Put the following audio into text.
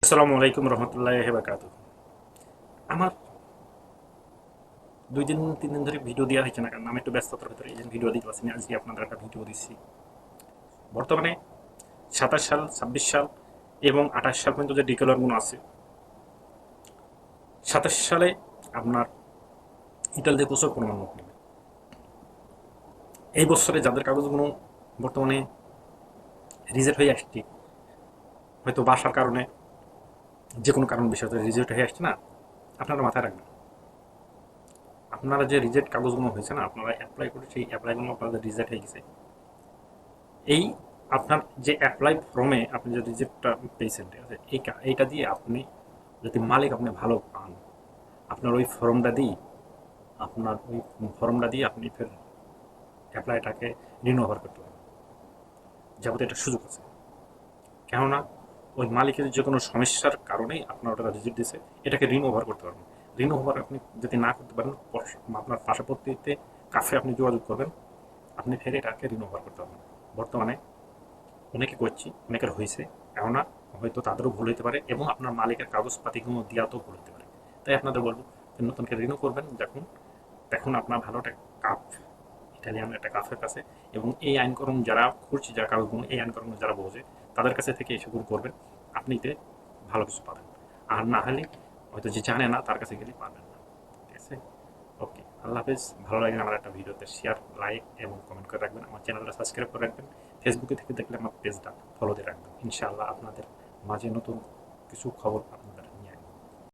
আসসালামু আলাইকুম রহমতুল্লাহি বারাকাতুহু। আমার 2 দিন 3 দিন ধরে ভিডিও দেওয়া হয়েছে না, কারণ আমি একটু ব্যস্ততার ভিতরে এই জন্য ভিডিও দিতে পারছি না। আজকে আপনাদের একটা ভিডিও দিচ্ছি। বর্তমানে 27 সাল, 26 সাল এবং 28 সাল পর্যন্ত যে ডিক্লেয়ারগুলো আছে, 27 সালে আপনার ইতালিতে প্রচুর পরিমাণ নোট নেবে। এই বছরে যাদের কাগজগুলো বর্তমানে রিজেক্ট হয়ে আসছে, হয়তো বাসার কারণে, যে কোনো কারণ বিষয়ে রিজেক্ট হয়ে আসছে না, আপনারা মাথায় রাখবেন। আপনারা যে রিজেক্ট কাগজগুলো হয়েছে না, আপনারা অ্যাপ্লাই করে সেই অ্যাপ্লাইগুলো আপনাদের রিজেক্ট হয়ে গেছে। এই আপনার যে অ্যাপ্লাই ফর্মে আপনি যে রিজেক্টটা পেয়েছেন, ঠিক আছে, এইটা দিয়ে আপনি যদি মালিক আপনি ভালো পান, আপনার ওই ফর্মটা দিয়ে আপনি ফের অ্যাপ্লাইটাকে রিনোভার করতে পারেন। যাবতীয় একটা সুযোগ আছে। কেননা ওই মালিকের যে কোনো সমস্যার কারণেই আপনার ওটা রিজেক্ট দিয়েছে, এটাকে রিনোভার করতে পারবেন। রিনোভার আপনি যদি না করতে পারেন, আপনার পার্শ্ববর্তীতে কাফে আপনি যোগাযোগ করবেন, আপনি ফের এটাকে রিনোভার করতে পারবেন। বর্তমানে অনেকে করছি, অনেকের হয়েছে, কেননা হয়তো তাদেরও ভুল হতে পারে এবং আপনার মালিকের কাগজপাতিগুলো দেওয়াতেও ভুল হতে পারে। তাই আপনাদের বলবো যে নতুনকে রিনিউ করবেন যখন, দেখুন আপনার ভালো একটা কাপ, ইটালিয়ান একটা কাফের কাছে, এবং এই আইনকরণ যারা করছে, যারা কাগজগুলো এই আইনকরণ যারা বোঝে, তাদের কাছে থেকে এসবগুলো করবেন। আপনি এতে ভালো কিছু পাবেন। আর না হলে হয়তো যে জানে না তার কাছে গেলে পাবেন না। ঠিক আছে, ওকে, আল্লাহ হাফেজ। ভালো লাগলে আমার একটা ভিডিওতে শেয়ার, লাইক এবং কমেন্ট করে রাখবেন। আমার চ্যানেলটা সাবস্ক্রাইব করে রাখবেন। ফেসবুকে থেকে দেখলে আমার পেজটা ফলো দিয়ে রাখবেন। ইনশাআল্লাহ আপনাদের মাঝে নতুন কিছু খবর আপনাদের